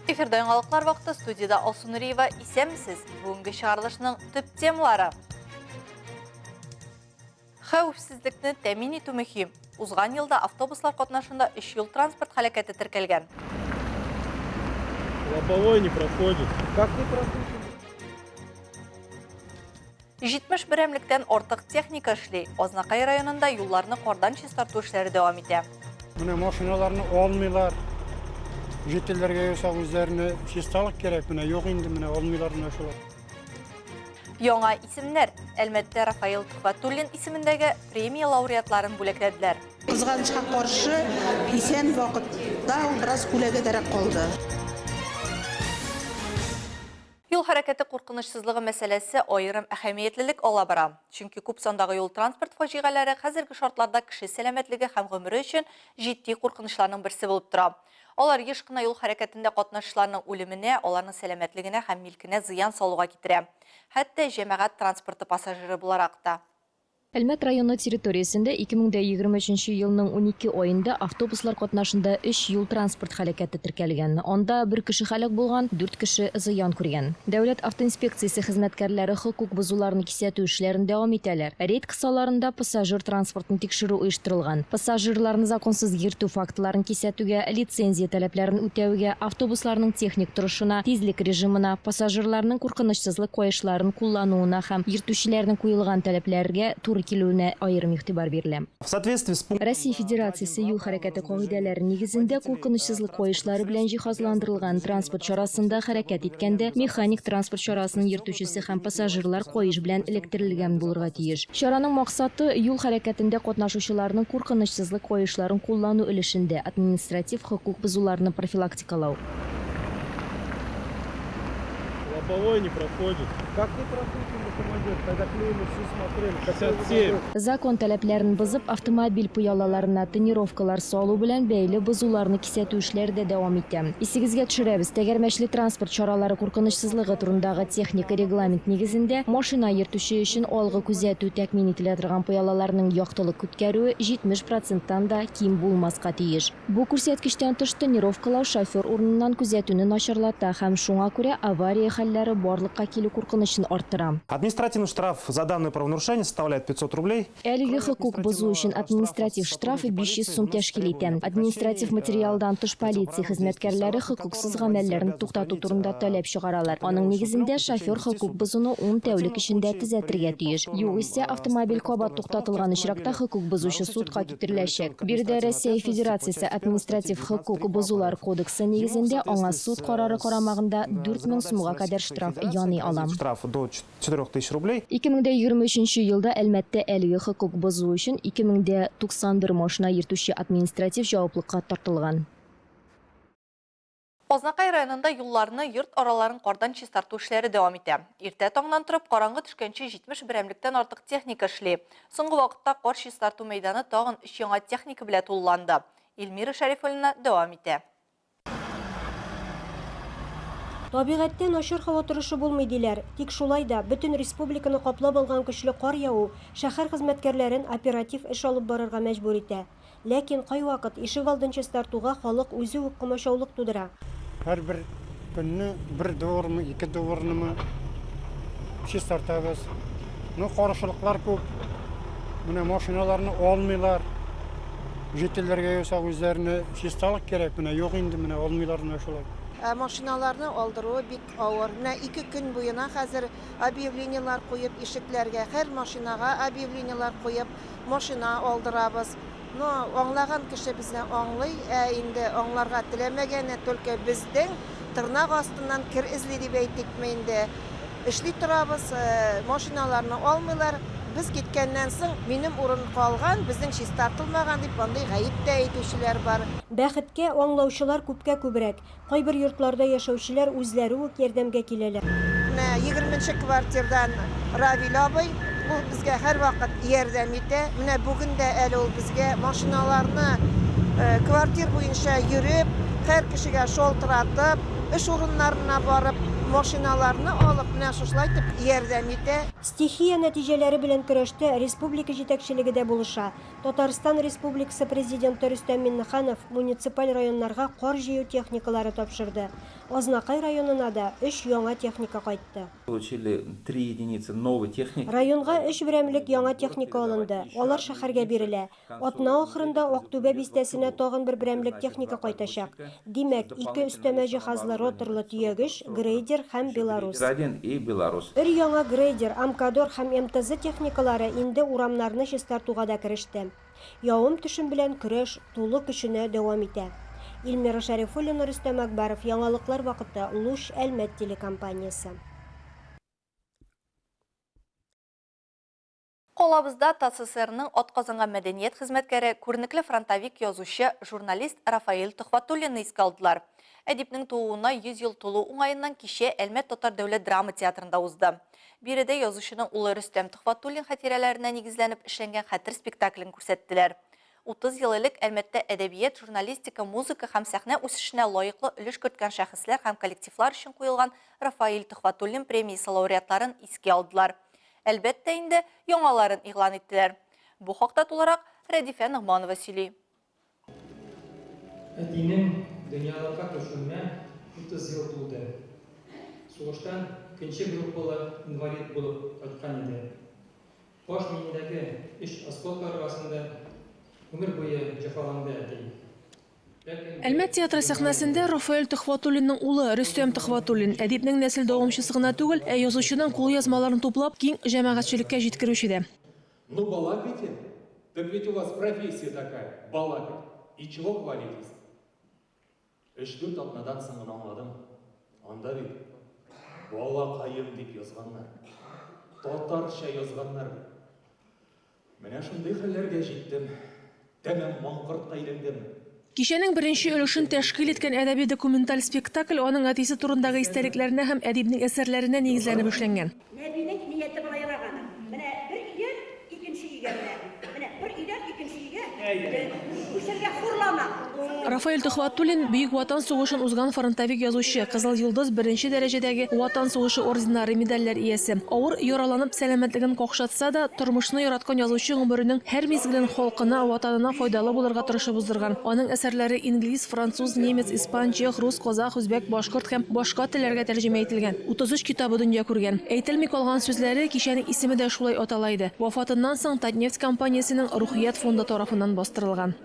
Эфирда яңалыклар вакыты, студияда Алсу Нуриева. Исәнмесез? Бүгенге чыгарылышның төп темалары. Хәвефсезлекне тәэмин итү мөһим. Узган елда автобуслар катнашында 3 юл транспорт һәлакәте теркәлгән. Лобовой не проходит. Как не проходит? 70 берәмлектән артык техника эшли. Азнакай районында юлларны кардан чистарту эшләре дәвам итә. Менә машиналарны алмыйлар. Җитәләргә ясау үзләренә чисталык кирәк. Менә юк инде, менә алмыйлар менә шулар. Яңа исемнәр. Әлмәттә Рафаил Тухватуллин исемендәге премия лауреатларын бүләкләделәр. Кызганычка каршы, исән вакытта ул бераз күләгәдәрәк калды. Юл хәрәкәте куркынычсызлыгы мәсьәләсе аерым әһәмиятлелек ала бара. Чөнки күп сандагы юл транспорт фаҗигаләре хәзерге шартларда кеше сәламәтлеге һәм гомере өчен җитди куркынычларның берсе булып тора. Алар еш кына юл хәрәкәтендә катнашучыларның үлеменә, аларның сәламәтлегенә һәм милкенә зыян салуга китерә. Хәтта җәмәгать транспорты пассажиры буларак та. Әлмәт районы территориясендә 2023 елның 12 айында автобуслар катнашында 3 юл транспорт һәлакәте теркәлгән. Анда бер кеше һәлак булган, 4 кеше зыян күргән. Дәүләт автоинспекциясе хезмәткәрләре хокук бузуларны кисәтү эшләрен дәвам итәләр. Рейд кысаларында пассажир транспортын тикшерү оештырылган. Пассажирларны законсыз йөртү фактларын кисәтүгә, лицензия таләпләрен үтәүгә, автобусларның техник торышына, тизлек режимына, пассажирларның куркынычсызлык куешларын куллануына һәм йөртүчеләрнең куелган таләпләргә туры килүенә аерым игътибар бирелә. В соответствии с пунктом Россия Федерациясе юл хәрәкәте кагыйдәләре нигезендә куркынычсызлык куешлары белән җиһазландырылган транспорт чарасында хәрәкәт иткәндә механик транспорт чарасының йөртүчесе һәм пассажирлар куеш белән электрләнгән булырга тиеш. Чараның максаты юл хәрәкәтендә катнашучыларның куркынычсызлык куешларын куллану өлешендә административ хокук бузуларны профилактикалау. лобовой не проходит. Как не проходит, командир? Тогда клеили, все смотрели. 57. Закон таләпләрен бозып, автомобиль пыялаларына тонировкалар салу белән бәйле бозуларны кисәтү эшләре дә дәвам итә. Исегезгә төшерәбез, тәгәрмәчле транспорт чаралары куркынычсызлыгы турындагы техник регламент нигезендә машина йөртүче өчен алгы күзәтү тәкъмин ителә торган пыялаларның яктылык күткәрүе 70%-тан да ким булмаска тиеш. Бу күрсәткечтән тыш тонировкалау шофер урыныннан күзәтүне начарлата һәм шуңа күрә авария хәлләре барлыкка килү куркынычын арттыра. Административный штраф за данное правонарушение составляет 500 рублей. Әлеге хокук бозу өчен административ штрафы 500 сум тәшкил итә. Административ материалдан тыш полиция хезмәткәрләре хокуксыз гамәлләрне туктату турында таләп чыгаралар. Аның нигезендә шофер хокук бозуны 10 тәүлек эчендә төзәтергә тиеш. Югыйсә автомобиль кабат туктатылган очракта хокук бозучы судка китереләчәк. Биредә Россия Федерациясе административ хокук бозулар кодексы нигезендә аңа суд карары карамагында 4000 сумга кадәр штраф яный ала. Штраф до 4000 рублей. 2023 елда Әлмәттә әлеге хокук бозу өчен 2091 машина йөртүче административ җаваплылыкка тартылган. Азнакай районында юлларны, йорт араларын кардан чистарту эшләре дәвам итә. Иртә таңнан торып, караңгы төшкәнче 70 берәмлектән артык техника эшли. Соңгы вакытта кар чистарту мәйданы тагын 3 яңа техника белән тулыланды. Илмира Шәрифуллина дәвам итә. Табигатьтә начар һава торышы булмый диләр. Тик шулай да бөтен республиканы каплап алган көчле кар яву шәһәр хезмәткәрләрен оператив эш алып барырга мәҗбүр итә. Ләкин кайвакыт ишек алдын чистартуга халык үзе үк комачаулык тудыра. Һәрбер көнне бер доворны, ике доворны чистартабыз. Ну, каршылыклар күп. Менә машиналарны алмыйлар. Җитәләргә ясау үзләренә чисталык кирәк. Менә юк инде, менә алмыйлар менә шулай. Машиналарны алдыруы бик авыр. Менә 2 көн буена хәзер объявлениелар куеп ишекләргә, һәр машинага объявлениелар куеп машина алдырабыз. Ну, аңлаган кеше безне аңлый, инде аңларга теләмәгәне только бездән тырнак астыннан кир эзли дип әйтикме инде. Эшли торабыз, машиналарны алмыйлар. Biz киткәннән соң минем урын калган, безнең чистартылмаган дип андый гаип тә әйтүчеләр бар. Бәхеткә аңлаучылар күпкә күбрәк. Кайбер йортларда яшәүчеләр үзләре үк ярдәмгә киләләр. 20-нче квартирдан Равил абый, ул безгә һәр вакыт ярдәм итә. Менә бүген дә әле ул безгә машиналарны квартир буенча йөреп, һәр кешегә шалтыратып, эш урыннарына барып, машиналарны алып, менә шулай итеп ярдәм итә. Стихия нәтиҗәләре белән көрәштә республика җитәкчелеге дә булыша. Татарстан Республикасы Президенты Рөстәм Миңнеханов муниципаль районнарга кар җыю техникалары тапшырды. Азнакай районына да 3 яңа техника кайтты. Получили 3 единицы новой техники. Районга 3 берәмлек яңа техника алынды. Алар шәһәргә бирелә. Атна ахырында Актүбә бистәсенә тагын бер берәмлек техника кайтачак. Димәк, 2 өстәмә җиһазлы роторлы төягеш, грейдер һәм Беларус. Один и Беларусь. Өр яңа грейдер, Амкадор һәм МТЗ техникалары инде урамнарны чистартуга да кереште. Явым төшем белән көрәш тулы көченә дәвам итә. Илмира Шәрифуллина, Рөстәм Әкбәров, яңалыклар вакыты, Луш Әлмәт телекомпаниясе. Колабызда ТССРның атказанган мәдәният хезмәткәре, күренекле фронтовик язучы, журналист Рафаэль Төхвәтуллинны искә алдылар. Әдипнең тууына 100 ел тулу уңаеннан кичә Әлмәт Татар дәүләт драма театрында узды. Биредә язучының улы Рөстәм Төхвәтуллин хатирәләренә нигезләнеп эшләнгән хәтер спектаклен күрсәттеләр. 30 ел элек Әлмәттә әдәбият, журналистика, музыка һәм сәхнә үсешенә лаеклы өлеш керткән шәхесләр һәм коллективлар өчен куелган Рафаэль Төхвәтуллин премиясе лауреатларын искә алдылар. Әлбәттә инде яңаларын игълан иттеләр. Бу хакта тулырак Рәдифә Нығманова сөйли. Әтинең дөньялыкка күчүенә 30 ел тулды. Сугыштан икенче группалы инвалид булып кайткан иде. Баш миендәге 3 осколкар арасында өмер буе җәфаланды әти. Әлмәт театры сәхнәсендә Рафаэль Төхвәтуллинның улы Рөстәм Төхвәтуллин әдипнең нәсел дәвамчысы гына түгел, язучының кулъязмаларын туплап киң җәмәгатьчелеккә җиткерүче дә. Ну, балакайте. Так ведь у вас профессия такая, балакать. И чего хвалитесь? 3-4 атнадан соң гына аңладым. Анда бит балакайым дип язганнар. Татарча язганнар. Менә шундый хәлләргә җиттем. Тәмам маңкыртка әйләндем. Кичәнең беренче өлешен тәшкил иткән әдәби документаль спектакль аның әтисе турындагы истәлекләренә һәм әдипнең әсәрләренә нигезләнеп эшләнгән. Нәбинең нияте булайраганы. Менә бер өйдән икенче өйгә менә. Менә бер өйдән икенче өйгә. Күчәргә хурлана. Рафаэль Төхвәтуллин бөек ватан сугышын узган фронтовик язучы, Кызыл йолдыз беренче дәрәҗәдәге ватан сугышы орденнары медальләр иясе. Авыр яраланып сәламәтлеген какшатса да, тормышны яраткан язучы гомеренең һәр мизгелен халкына, ватанына файдалы булырга тырышып уздырган. Аның әсәрләре инглиз, француз, немец, испан, чех, рус, казах, үзбәк, башкорт һәм башка телләргә тәрҗемә ителгән. 33 китабы дөнья күргән. Әйтелми калган сүзләре кичәнең исеме дә шулай атала иде. Вафатыннан соң Татнефть компаниясенең Рухият фонды тарафыннан бастырылган.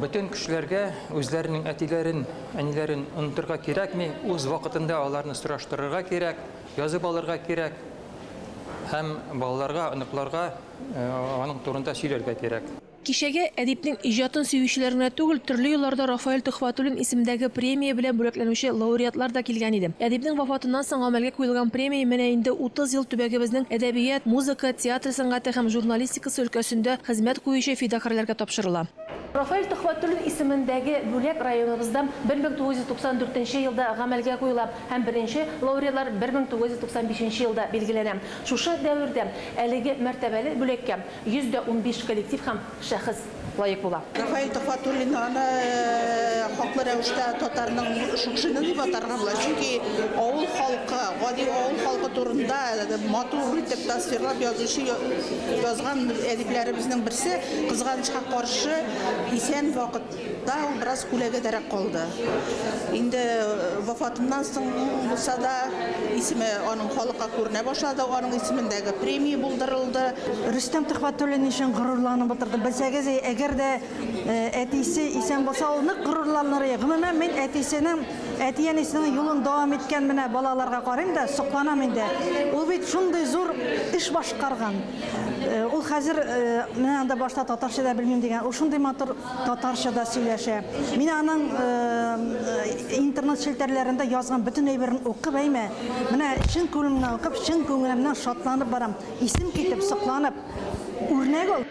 Бүтән кешеләргә үзләренең әтиләрен, әниләрен онытырга кирәкми, үз вакытында аларны сораштырырга кирәк, язып алырга кирәк һәм балаларга, оныкларга аның турында сөйләргә кирәк. Кичәгә әдипнең иҗатын сөючеләренә түгел, төрле елларда Рафаэль Төхвәтуллин исемендәге премия белән бүләкләнүче лауреатлар да килгән иде. Әдипнең вафатыннан соң гамәлгә куелган премия менә инде 30 ел төбәгебезнең әдәбият, музыка, театр сәнгате һәм журналистикасы өлкәсендә хезмәт куючы фидакарларга тапшырыла. Рафаэль Төхвәтуллин исемендәге бүләк районыбызда 1994 елда гамәлгә куела һәм беренче лауреатлар 1995 елда билгеләнә. Шушы дәвердә әлеге мәртәбәле бүләккә 115 коллектив һәм шәхес лайык була. Рафаэль Төхвәтуллин аны хаклы рәвештә татарның шукшыны дип атарга була. Чөнки авыл халкы, гади авыл халкы турында матур итеп тасвирлап язган әдипләребезнең берсе кызганычка каршы исән вакытта ул бераз күләгәдәрәк калды. Инде вафатыннан соң булса да исеме аның халыкка күренә башлады, аның исемендәге премия булдырылды. Рөстәм Төхвәтуллин өчен горурланып утырды. Белсәгез, әгәр дә әтисе исән булса, ул нык горурланыр. Гомумән мин әтиянесенең юлын дәвам иткән менә балаларга карыйм да, сокланам инде. Ул бит шундый зур эш башкарган. Ул хәзер менә анда башта татарча да белмим дигән. Ул шундый матур татарча да сөйләшә. Мин аның интернет челтәрләрендә язган бөтен әйберен укып әймә. Менә чын күңелемнән укып, чын күңелемнән шатланып барам. Исем китеп, сокланып. Үрнәк ул.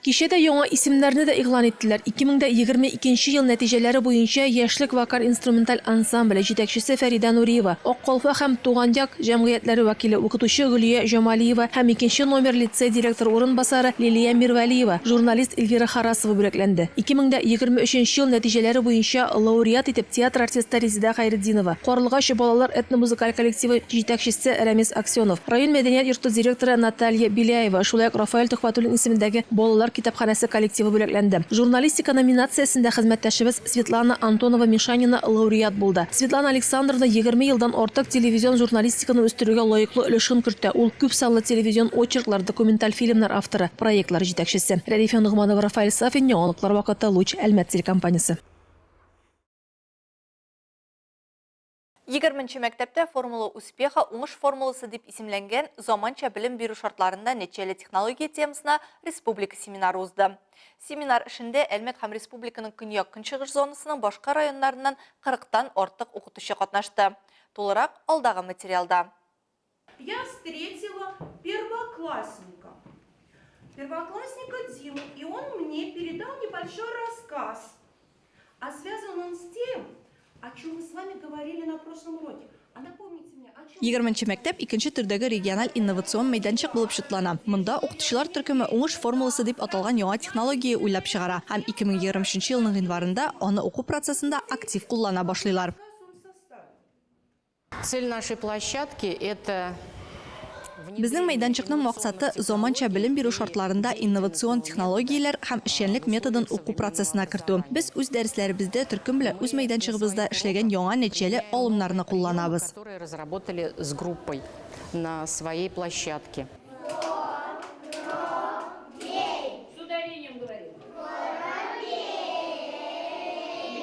Кичәдә яңа исемнәрне дә игълан иттеләр. 2022 ел нәтиҗәләре буенча яшьлек вокаль-инструменталь ансамбль җитәкчесе Фәрида Нуриева, Аккалфа һәм Тугандяк җәмгыятьләре вәкиле укытучы Гөлия Җамалиева һәм 2 номер лицей директор урынбасары Лилия Мирвәлиева, журналист Эльвира Харасова бүләкләнде. 2023 ел нәтиҗәләре буенча лауреат итеп театр артисты Резида Хәйретдинова, Карлыгач балалар этномузыкаль коллективы җитәкчесе Рамис Аксенов, район мәдәният йорты директоры Наталья Биляева, шулай ук Рафаэль Тухватуллин исемендәге балалар китапханәсе коллективы бүләкләнде. Журналистика номинациясендә хезмәттәшебез Светлана Антонова Мишанина лауреат булды. Светлана Александровна 20 елдан артык телевизион журналистиканы үстерүгә лаеклы өлешен кертә. Ул күп санлы телевизион очерклар, документаль фильмнар авторы, проектлар җитәкчесе. Рәдифә Нугманова, Рафаэль Сафин, яңалыклар вакыты Луч Әлмәт телекомпаниясе. 20 мәктәптә формула успеха уңыш формуласы дип исемләнгән заманча белем бирү шартларында нәтиҗәле технология темасына республика семинары узды. Семинар эшендә Әлмәт һәм республиканың көньяк-көнчыгыш зонасының башка районнарыннан 40-тан артык укытучы катнашты. Тулырак алдагы материалда. Я встретила первоклассника Диму, и он мне передал небольшой рассказ. А связан он с тем, о чем мы с вами говорили на прошлом уроке. А напомните мне, о чем... 20 мәктәп икенче төрдәге региональ инновацион мәйданчык булып шутлана. Монда укытучылар төркеме уңыш формуласы дип аталган яңа технология уйлап чыгара һәм 2023 елның январында аны уку процессында актив куллана башлыйлар. Цель нашей площадки – это... Безнең мәйданчыкның максаты заманча белем бирү шартларында инновацион технологияләр һәм эшчәнлек методын уку процессына кертү. Без үз дәресләребездә төркем белән үз мәйданчыгыбызда эшләгән яңа нәтиҗәле алымнарны кулланабыз. Которые разработали с группой на своей площадке. С ударением говорим.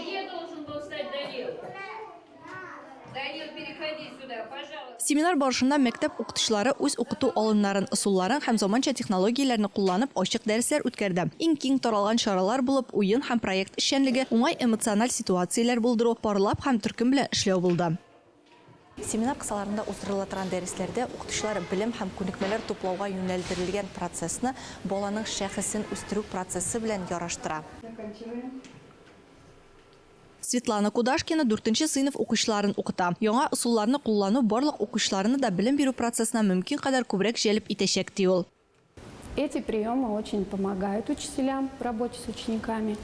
Где должен был стать Данил? Данил, переходи сюда, пожалуйста. Семинар барышында мәктәп укытучылары үз укыту алымнарын, ысулларын һәм заманча технологияләрне кулланып ачык дәресләр үткәрде. Иң киң таралган чаралар булып, уен һәм проект эшчәнлеге, уңай эмоциональ ситуацияләр булдыру, парлап һәм төркем белән эшләү булды. Семинар кысаларында уздырыла торган дәресләрдә укытучылар белем һәм күнекмәләр туплауга юнәлдерелгән процессны баланың шәхесен үстерү процессы белән яраштыра. Светлана Кудашкина 4-нче сыйныф укучыларын укыта. Яңа ысулларны куллану барлык укучыларны да белем бирү процессына мөмкин кадәр күбрәк җәлеп итәчәк ди ул. Эти приемы очень помогают учителям в работе с учениками.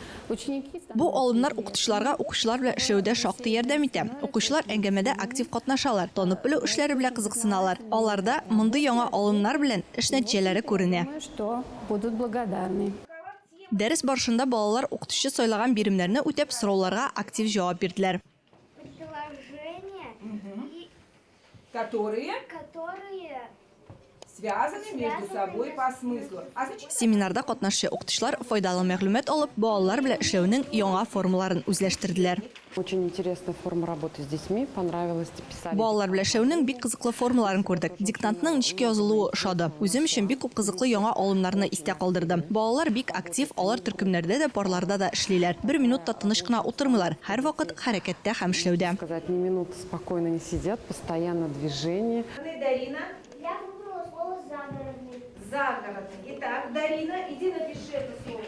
Бу алымнар укытучыларга укучылар белән эшләүдә шактый ярдәм итә. Укучылар әңгәмәдә актив катнашалар, танып белү эшләре белән кызыксыналар. Аларда мондый яңа алымнар белән эш нәтиҗәләре күренә. Что будут благодарны. Дәрес барышында балалар укытучы сайлаган биремнәрне үтәп сорауларга актив җавап бирделәр. Которые связаны между собой по смыслу. Семинарда катнашучы укытучылар файдалы мәгълүмат алып, балалар белән эшләүнең яңа формаларын үзләштерделәр. Очень интересная форма работы с детьми, понравилось писать. Балалар белән эшләүнең бик кызыклы формаларын күрдек. Диктантның ничек язылуы ошады. Үзем өчен бик күп кызыклы яңа алымнарны истә калдырдым. Балалар бик актив, алар төркемнәрдә дә, парларда да эшлиләр. 1 минутта тыныч кына утырмыйлар. Һәр вакыт хәрәкәттә һәм эшләүдә. Сказать, ни минуты спокойно не сидят, постоянно движение. Дарина? Я выбрала слово загородный. Загородный. Итак, Дарина, иди напиши это слово.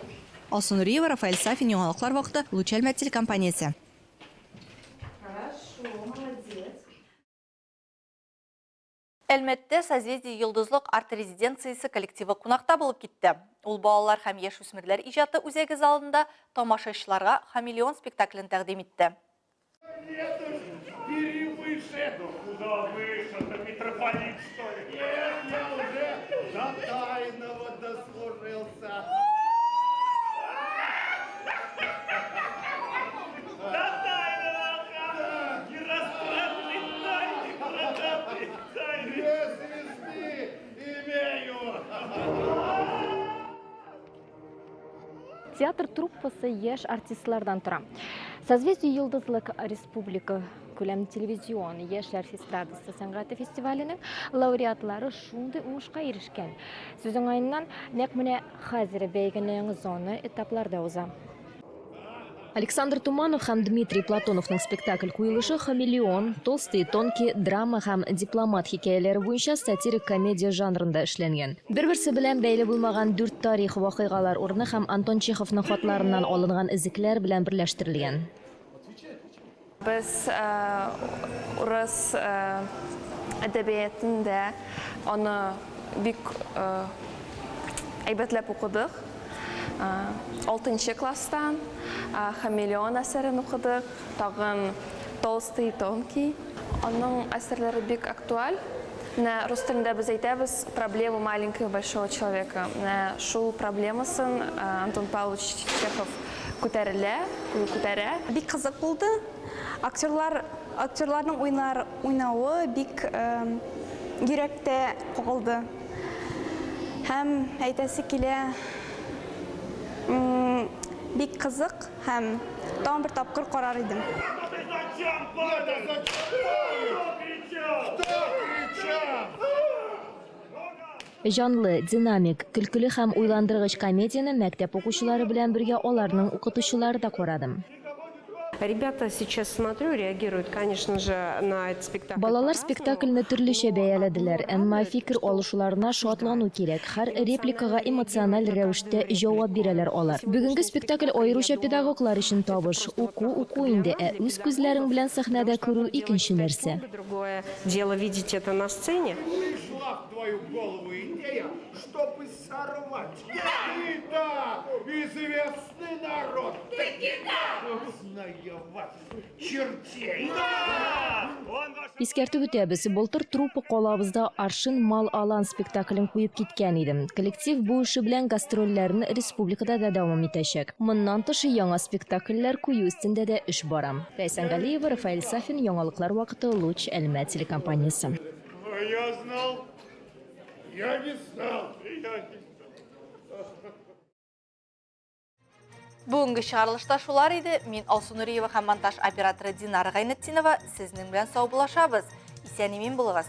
Алсу Нуриева, Рафаэль Сафин, яңалыклар вакыты, Луч Әлмәт телекомпаниясе. Хорошо, молодец. Әлмәттә созвездие йолдызлык арт резиденциясе коллективы кунакта булып китте. Ул балалар һәм яшь үсмерләр иҗаты үзәге залында тамашачыларга «Хамелеон» спектаклен тәкъдим итте. Куда выше, это митрополит, что ли? Нет, я уже до тайного дослужился. До тайного, не расстраивай тайны. Две звезды имею. Театр труппасы яшь артистлардан тора. Созвездие йолдызлык республика күләм телевизион яшьләр эстрадасы сәнгате фестиваленең лауреатлары шундый уңышка ирешкән. Сүз уңаеннан нәкъ менә хәзер бәйгенең зона этапларда уза. Александр Туманов һәм Дмитрий Платоновның спектакль куелышы «Хамелеон», «Толстые тонкие», драма һәм дипломат хикәяләре буенча сатирик комедия жанрында эшләнгән. Бер-берсе белән бәйле булмаган 4 тарих вакыйгалар урыны һәм Антон Чеховның хатларыннан алынган изекләр белән берләштерелгән. Biz урыс әдәбиятында аны бик әйбәтләп укыдык. 6-нчы класстан «Хамелеон» әсәрен укыдык, тагын «Толстый тонкий». Аның әсәрләре бик актуаль. Рус телендә без әйтәбез проблему маленького большого человека. Шул проблемасын Антон Павлович Чехов күтәрә. Бик кызык булды. Актерларның уйнавы бик йөрәктә кагылды. Һәм әйтәсе килә бик кызык һәм тагын бер тапкыр карар идем. Жанлы, динамик, көлкілі һәм уйландыргыч комедияны мәктәп укучылары белән бергә аларның укытучылары да карадым. Ребята сейчас смотрю, реагируют, конечно же, на этот спектакль. Балалар спектакльне төрлечә бәяләделәр, әмма фикер алышуларына шатлану кирәк. Һәр репликага эмоциональ рәвештә җавап бирәләр алар. Бүгенге спектакль аеруча педагоглар өчен табыш. Уку инде, үз күзләрең белән сәхнәдә күрү икенче нәрсә. Другое дело видеть это на сцене. Пришла в твою голову идея, чтобы сорвать. Ты, да, известный народ. Знаю вас, чертей. Искәртеп үтәбез, былтыр труппа калабызда Аршын мал алан спектаклен куеп киткән идем. Коллектив бу эше белән гастрольләрен республикада да дәвам итәчәк. Моннан тыш яңа спектакльләр кую өстендә дә эш бара. Рәйсан Галиева, Рафаэль Сафин, яңалыклар вакыты, Луч, Әлмәт телекомпаниясе. Я знал, я не знал. Бүгінгі шығарылышта шулар еді. Мен Алсу Нұриева һәм монтаж операторы Динара Гайнетдинова. Сезнең белән сау булашабыз. Исән-имин булыгыз.